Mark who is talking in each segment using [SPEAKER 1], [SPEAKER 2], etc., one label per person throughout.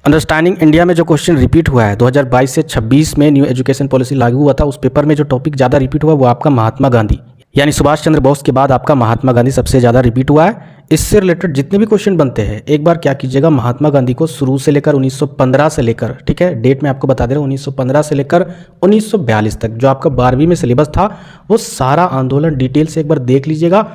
[SPEAKER 1] Understanding India में जो question repeat हुआ है 2022 से 26 में न्यू एजुकेशन पॉलिसी लागू हुआ था, उस पेपर में जो टॉपिक ज़्यादा रिपीट हुआ वो आपका महात्मा गांधी, यानी सुभाष चंद्र बोस के बाद आपका महात्मा गांधी सबसे ज़्यादा रिपीट हुआ है। इससे रिलेटेड जितने भी क्वेश्चन बनते हैं एक बार क्या कीजिएगा, महात्मा गांधी को शुरू से लेकर 1915 से लेकर, ठीक है, डेट में आपको बता दे रहा हूँ, 1915 से लेकर 1942 तक जो आपका 12वीं में सिलेबस था वो सारा आंदोलन डिटेल से एक बार देख लीजिएगा।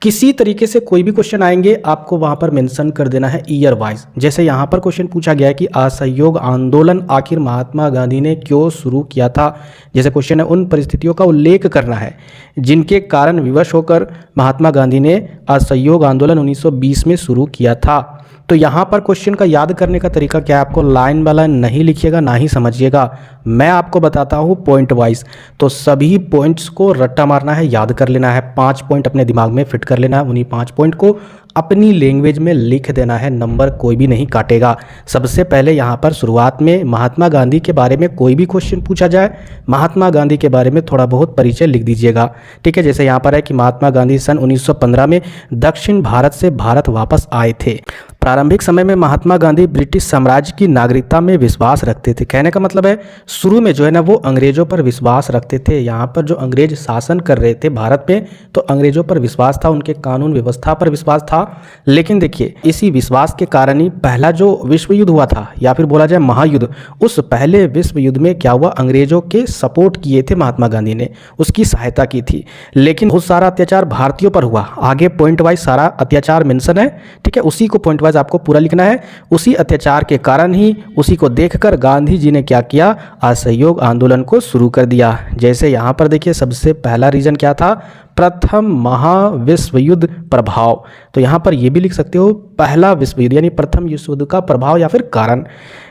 [SPEAKER 1] किसी तरीके से कोई भी क्वेश्चन आएंगे आपको वहां पर मेंशन कर देना है ईयर वाइज। जैसे यहाँ पर क्वेश्चन पूछा गया है कि असहयोग आंदोलन आखिर महात्मा गांधी ने क्यों शुरू किया था, जैसे क्वेश्चन है उन परिस्थितियों का उल्लेख करना है जिनके कारण विवश होकर महात्मा गांधी ने असहयोग आंदोलन 1920 में शुरू किया था। तो यहाँ पर क्वेश्चन का याद करने का तरीका क्या है, आपको लाइन बाय लाइन नहीं लिखिएगा ना ही समझिएगा, मैं आपको बताता हूँ पॉइंट वाइज। तो सभी पॉइंट्स को रट्टा मारना है, याद कर लेना है, 5 पॉइंट अपने दिमाग में फिट कर लेना है, उन्हीं 5 पॉइंट को अपनी लैंग्वेज में लिख देना है, नंबर कोई भी नहीं काटेगा। सबसे पहले यहाँ पर शुरुआत में महात्मा गांधी के बारे में कोई भी क्वेश्चन पूछा जाए, महात्मा गांधी के बारे में थोड़ा बहुत परिचय लिख दीजिएगा, ठीक है। जैसे यहाँ पर है कि महात्मा गांधी सन 1915 में दक्षिण भारत से भारत वापस आए थे। प्रारंभिक समय में महात्मा गांधी ब्रिटिश साम्राज्य की नागरिकता में विश्वास रखते थे। कहने का मतलब है शुरू में जो है ना वो अंग्रेजों पर विश्वास रखते थे। यहाँ पर जो अंग्रेज शासन कर रहे थे भारत में तो अंग्रेजों पर विश्वास था, उनके कानून व्यवस्था पर विश्वास था। लेकिन देखिए इसी विश्वास के कारण ही पहला जो विश्व युद्ध हुआ था या फिर बोला जाए महायुद्ध, उस पहले विश्व युद्ध में क्या हुआ, अंग्रेजों के सपोर्ट किए थे महात्मा गांधी ने, उसकी सहायता की थी। लेकिन बहुत सारा अत्याचार भारतीयों पर हुआ, आगे पॉइंट वाइज सारा अत्याचार मेंशन है, ठीक है, उसी को पॉइंट वाइज आपको पूरा लिखना है। उसी अत्याचार के कारण ही उसी को देखकर गांधी जी ने क्या किया, असहयोग आंदोलन को शुरू कर दिया। जैसे यहाँ पर देखिए सबसे पहला रीजन क्या था, प्रथम महाविश्व युद्ध प्रभाव। तो यहाँ पर ये भी लिख सकते हो पहला विश्व युद्ध यानी प्रथम विश्व युद्ध का प्रभाव या फिर कारण।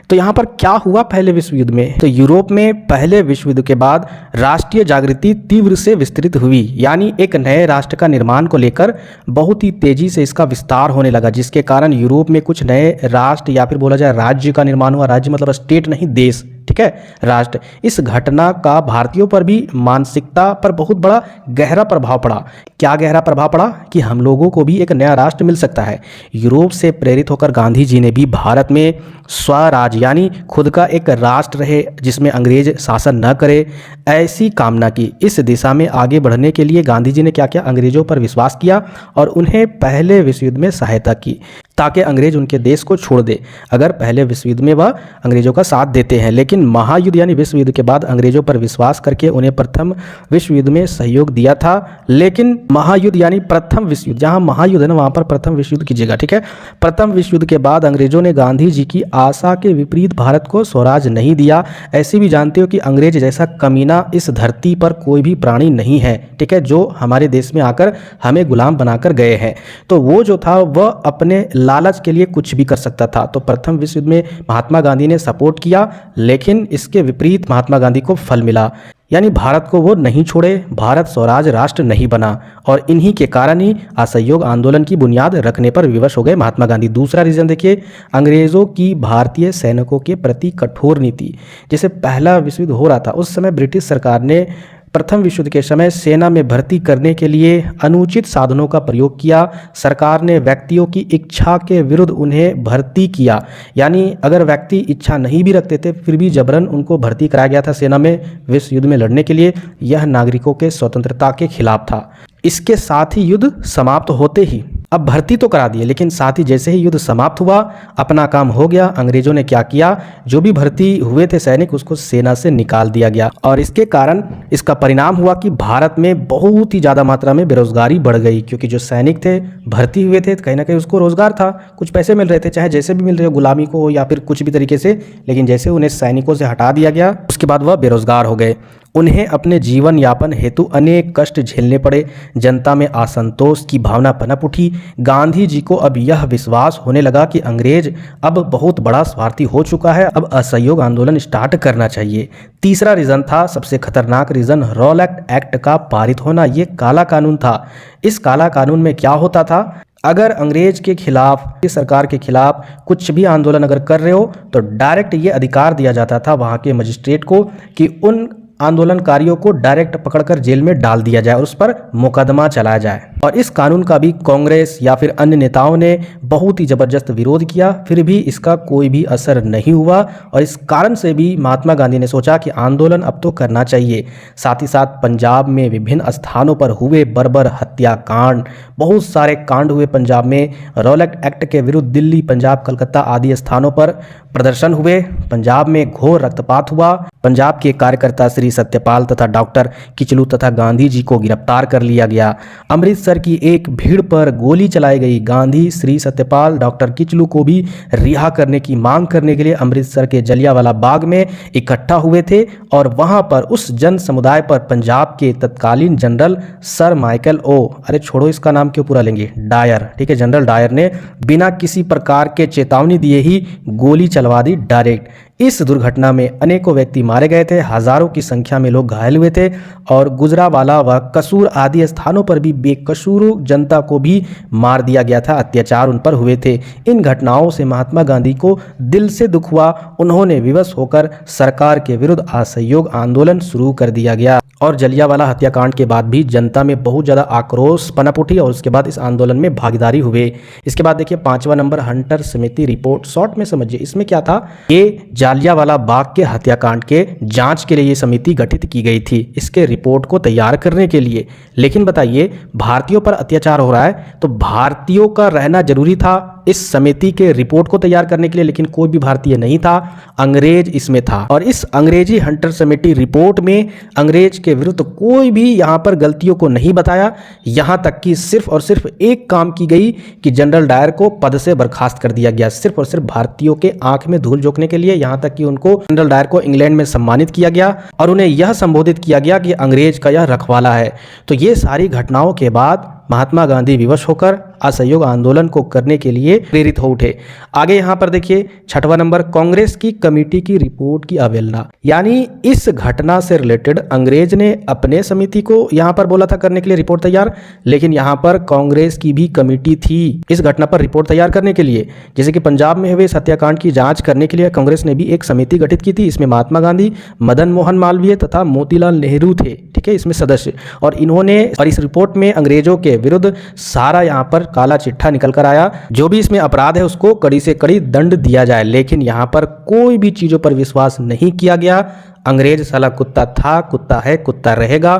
[SPEAKER 1] तो यहाँ पर क्या हुआ पहले विश्व युद्ध में, तो यूरोप में पहले विश्व युद्ध के बाद राष्ट्रीय जागृति तीव्र से विस्तृत हुई, यानी एक नए राष्ट्र का निर्माण को लेकर बहुत ही तेजी से इसका विस्तार होने लगा, जिसके कारण यूरोप में कुछ नए राष्ट्र या फिर बोला जाए राज्य का निर्माण हुआ। राज्य मतलब स्टेट नहीं, देश, ठीक है, राष्ट्र। इस घटना का भारतीयों पर भी मानसिकता पर बहुत बड़ा गहरा प्रभाव पड़ा। क्या गहरा प्रभाव पड़ा कि हम लोगों को भी एक नया राष्ट्र मिल सकता है। यूरोप से प्रेरित होकर गांधी जी ने भी भारत में स्वराज यानी खुद का एक राष्ट्र रहे जिसमें अंग्रेज शासन न करे, ऐसी कामना की। इस दिशा में आगे बढ़ने के लिए गांधी जी ने क्या किया, अंग्रेजों पर विश्वास किया और उन्हें पहले विश्व युद्ध में सहायता की ताकि अंग्रेज उनके देश को छोड़ दे। अगर पहले विश्व युद्ध में वह अंग्रेजों का साथ देते हैं, लेकिन महायुद्ध यानी विश्व युद्ध के बाद अंग्रेजों पर विश्वास करके उन्हें प्रथम विश्व युद्ध में सहयोग दिया था। लेकिन महायुद्ध यानी प्रथम विश्व युद्ध, जहां महायुद्ध है ना वहां पर प्रथम विश्व युद्ध कीजिएगा, ठीक है। प्रथम विश्व युद्ध के बाद अंग्रेजों ने गांधी जी की आशा के विपरीत भारत को स्वराज नहीं दिया। ऐसे भी जानते हो कि अंग्रेज जैसा कमीना इस धरती पर कोई भी प्राणी नहीं है, ठीक है, जो हमारे देश में आकर हमें गुलाम बनाकर गए हैं। तो वो जो था वह अपने लालच के लिए कुछ भी कर सकता था। तो प्रथम विश्व युद्ध में महात्मा गांधी ने सपोर्ट किया, लेकिन इसके विपरीत महात्मा गांधी को फल मिला, यानी भारत को वो नहीं छोड़े, भारत स्वराज राष्ट्र नहीं बना और इन्हीं के कारण ही असहयोग आंदोलन की बुनियाद रखने पर विवश हो गए महात्मा गांधी। दूसरा रीजन देखिए, अंग्रेजों की भारतीय सैनिकों के प्रति कठोर नीति। जैसे पहला विश्व युद्ध हो रहा था उस समय ब्रिटिश सरकार ने प्रथम विश्व युद्ध के समय सेना में भर्ती करने के लिए अनुचित साधनों का प्रयोग किया। सरकार ने व्यक्तियों की इच्छा के विरुद्ध उन्हें भर्ती किया, यानी अगर व्यक्ति इच्छा नहीं भी रखते थे फिर भी जबरन उनको भर्ती कराया गया था सेना में विश्व युद्ध में लड़ने के लिए। यह नागरिकों के स्वतंत्रता के खिलाफ था। इसके साथ ही युद्ध समाप्त होते ही अब भर्ती तो करा दिए, लेकिन साथ ही जैसे ही युद्ध समाप्त हुआ अपना काम हो गया, अंग्रेजों ने क्या किया, जो भी भर्ती हुए थे सैनिक उसको सेना से निकाल दिया गया और इसके कारण इसका परिणाम हुआ कि भारत में बहुत ही ज़्यादा मात्रा में बेरोजगारी बढ़ गई, क्योंकि जो सैनिक थे भर्ती हुए थे कहीं ना कहीं उसको रोजगार था, कुछ पैसे मिल रहे थे, चाहे जैसे भी मिल रहे हो, गुलामी को या फिर कुछ भी तरीके से, लेकिन जैसे उन्हें सैनिकों से हटा दिया गया उसके बाद वह बेरोजगार हो गए। उन्हें अपने जीवन यापन हेतु अनेक कष्ट झेलने पड़े, जनता में असंतोष की भावना पनप उठी। गांधी जी को अब यह विश्वास होने लगा कि अंग्रेज अब बहुत बड़ा स्वार्थी हो चुका है, अब असहयोग आंदोलन स्टार्ट करना चाहिए। तीसरा रीजन था, सबसे खतरनाक रीजन, रॉलेट एक्ट का पारित होना। ये काला कानून था। इस काला कानून में क्या होता था, अगर अंग्रेज के खिलाफ, सरकार के खिलाफ कुछ भी आंदोलन अगर कर रहे हो तो डायरेक्ट ये अधिकार दिया जाता था वहाँ के मजिस्ट्रेट को कि उन आंदोलनकारियों को डायरेक्ट पकड़कर जेल में डाल दिया जाए और उस पर मुकदमा चलाया जाए। और इस कानून का भी कांग्रेस या फिर अन्य नेताओं ने बहुत ही जबरदस्त विरोध किया, फिर भी इसका कोई भी असर नहीं हुआ। और इस कारण से भी महात्मा गांधी ने सोचा कि आंदोलन अब तो करना चाहिए। साथ ही साथ पंजाब में विभिन्न स्थानों पर हुए बर्बर हत्याकांड, बहुत सारे कांड हुए पंजाब में। रॉलेट एक्ट के विरुद्ध दिल्ली, पंजाब, कलकत्ता आदि स्थानों पर प्रदर्शन हुए। पंजाब में घोर रक्तपात हुआ। पंजाब के कार्यकर्ता श्री सत्यपाल तथा डॉक्टर किचलू तथा गांधी जी को गिरफ्तार कर लिया गया। अमृतसर की एक भीड़ पर गोली चलाई गई। गांधी, श्री सत्यपाल, डॉक्टर किचलू को भी रिहा करने की मांग करने के लिए अमृतसर के जलियांवाला बाग में इकट्ठा हुए थे और वहां पर उस जन समुदाय पर पंजाब के तत्कालीन जनरल सर माइकल अरे छोड़ो इसका नाम क्यों पूरा लेंगे, डायर, ठीक है, जनरल डायर ने बिना किसी प्रकार के चेतावनी दिए ही गोली चलवा दी डायरेक्ट। इस दुर्घटना में अनेकों व्यक्ति मारे गए थे, हजारों की संख्या में लोग घायल हुए थे और गुजरावाला व कसूर आदि स्थानों पर भी बेकसूर जनता को भी मार दिया गया था, अत्याचार उन पर हुए थे। इन घटनाओं से महात्मा गांधी को दिल से दुख हुआ। उन्होंने विवश होकर सरकार के विरुद्ध असहयोग आंदोलन शुरू कर दिया गया और जलियांवाला हत्याकांड के बाद भी जनता में बहुत ज़्यादा आक्रोश पनप उठी और उसके बाद इस आंदोलन में भागीदारी हुए। इसके बाद देखिए 5वां नंबर, हंटर समिति रिपोर्ट। शॉर्ट में समझिए इसमें क्या था, ये जालियांवाला बाग के हत्याकांड के जांच के लिए ये समिति गठित की गई थी, इसके रिपोर्ट को तैयार करने के लिए। लेकिन बताइए, भारतीयों पर अत्याचार हो रहा है तो भारतीयों का रहना जरूरी था इस समिति के रिपोर्ट को तैयार करने के लिए, लेकिन कोई भी भारतीय नहीं था, अंग्रेज इसमें था। और इस अंग्रेजी हंटर समिति रिपोर्ट में अंग्रेज के विरुद्ध कोई भी यहाँ पर गलतियों को नहीं बताया। यहाँ तक कि सिर्फ और सिर्फ एक काम की गई कि जनरल डायर को पद से बर्खास्त कर दिया गया, सिर्फ और सिर्फ भारतीयों के आंख में धूल झोंकने के लिए। यहाँ तक कि उनको, जनरल डायर को इंग्लैंड में सम्मानित किया गया और उन्हें यह संबोधित किया गया कि अंग्रेज का यह रखवाला है। तो ये सारी घटनाओं के बाद महात्मा गांधी विवश होकर असहयोग आंदोलन को करने के लिए प्रेरित हो उठे। आगे यहाँ पर देखिए 6वां नंबर, कांग्रेस की कमेटी की रिपोर्ट की अवहेलना। यानी इस घटना से रिलेटेड अंग्रेज ने अपने समिति को यहाँ पर बोला था करने के लिए रिपोर्ट तैयार, लेकिन यहाँ पर कांग्रेस की भी कमेटी थी इस घटना पर रिपोर्ट तैयार करने के लिए। जैसे कि पंजाब में हुए हत्याकांड की जांच करने के लिए कांग्रेस ने भी एक समिति गठित की थी। इसमें महात्मा गांधी, मदन मोहन मालवीय तथा मोतीलाल नेहरू थे, ठीक है, इसमें सदस्य। और इन्होंने, और इस रिपोर्ट में अंग्रेजों के विरुद्ध सारा यहाँ पर काला चिट्ठा निकल कर आया, जो भी इसमें अपराध है उसको कड़ी से कड़ी दंड दिया जाए। लेकिन यहाँ पर कोई भी चीजों पर विश्वास नहीं किया गया। अंग्रेज साला कुत्ता था, कुत्ता है, कुत्ता रहेगा।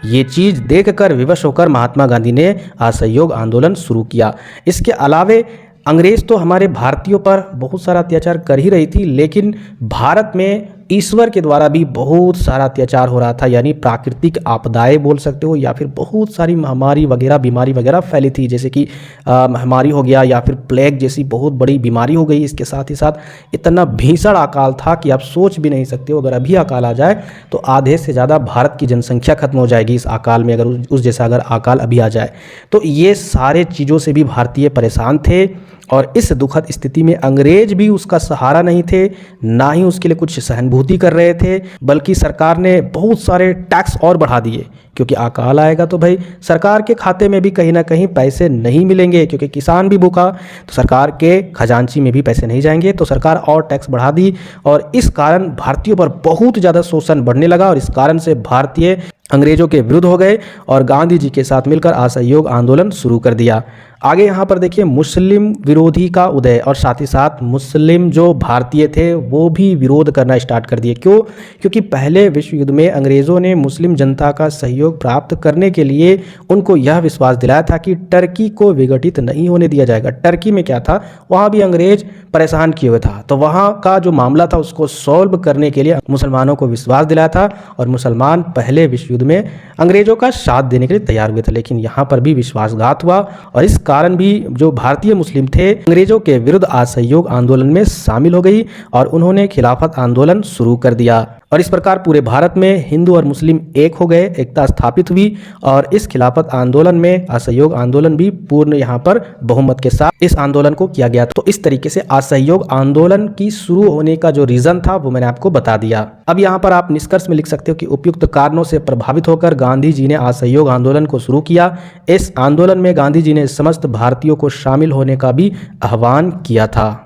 [SPEAKER 1] ये चीज देखकर विवश होकर महात्मा गांधी ने असहयोग आंदोलन शुरू किया। इसके अलावे अंग्रेज तो हमारे भारतीयों पर बहुत सारा अत्याचार कर ही रही थी, लेकिन भारत में ईश्वर के द्वारा भी बहुत सारा अत्याचार हो रहा था। यानी प्राकृतिक आपदाएं बोल सकते हो, या फिर बहुत सारी महामारी वगैरह, बीमारी वगैरह फैली थी, जैसे कि महामारी हो गया या फिर प्लेग जैसी बहुत बड़ी बीमारी हो गई। इसके साथ ही साथ इतना भीषण अकाल था कि आप सोच भी नहीं सकते हो। अगर अभी अकाल आ जाए तो आधे से ज़्यादा भारत की जनसंख्या खत्म हो जाएगी इस अकाल में, अगर उस जैसा अगर अकाल अभी आ जाए। तो ये सारे चीज़ों से भी भारतीय परेशान थे और इस दुखद स्थिति में अंग्रेज भी उसका सहारा नहीं थे, ना ही उसके लिए कुछ सहानुभूति कर रहे थे, बल्कि सरकार ने बहुत सारे टैक्स और बढ़ा दिए। क्योंकि अकाल आएगा तो भाई सरकार के खाते में भी कहीं ना कहीं पैसे नहीं मिलेंगे, क्योंकि किसान भी भूखा तो सरकार के खजांची में भी पैसे नहीं जाएंगे। तो सरकार और टैक्स बढ़ा दी और इस कारण भारतीयों पर बहुत ज़्यादा शोषण बढ़ने लगा और इस कारण से भारतीय अंग्रेजों के विरुद्ध हो गए और गांधी जी के साथ मिलकर असहयोग आंदोलन शुरू कर दिया। आगे यहाँ पर देखिए मुस्लिम विरोधी का उदय, और साथ ही साथ मुस्लिम जो भारतीय थे वो भी विरोध करना स्टार्ट कर दिए। क्यों? क्योंकि पहले विश्व युद्ध में अंग्रेज़ों ने मुस्लिम जनता का सहयोग प्राप्त करने के लिए उनको यह विश्वास दिलाया था कि टर्की को विघटित नहीं होने दिया जाएगा। टर्की में क्या था, वहाँ भी अंग्रेज परेशान किए हुए था, तो वहाँ का जो मामला था उसको सॉल्व करने के लिए मुसलमानों को विश्वास दिलाया था और मुसलमान पहले विश्व युद्ध में अंग्रेजों का साथ देने के लिए तैयार हुए थे। लेकिन यहाँ पर भी विश्वासघात हुआ और इस कारण भी जो भारतीय मुस्लिम थे अंग्रेजों के विरुद्ध असहयोग आंदोलन में शामिल हो गई और उन्होंने खिलाफत आंदोलन शुरू कर दिया। और इस प्रकार पूरे भारत में हिंदू और मुस्लिम एक हो गए, एकता स्थापित हुई और इस खिलाफत आंदोलन में असहयोग आंदोलन भी पूर्ण यहाँ पर बहुमत के साथ इस आंदोलन को किया गया। तो इस तरीके से असहयोग आंदोलन की शुरू होने का जो रीजन था वो मैंने आपको बता दिया। अब यहाँ पर आप निष्कर्ष में लिख सकते हो कि उपयुक्त कारणों से प्रभावित होकर गांधी जी ने असहयोग आंदोलन को शुरू किया। इस आंदोलन में गांधी जी ने समस्त भारतीयों को शामिल होने का भी आह्वान किया था।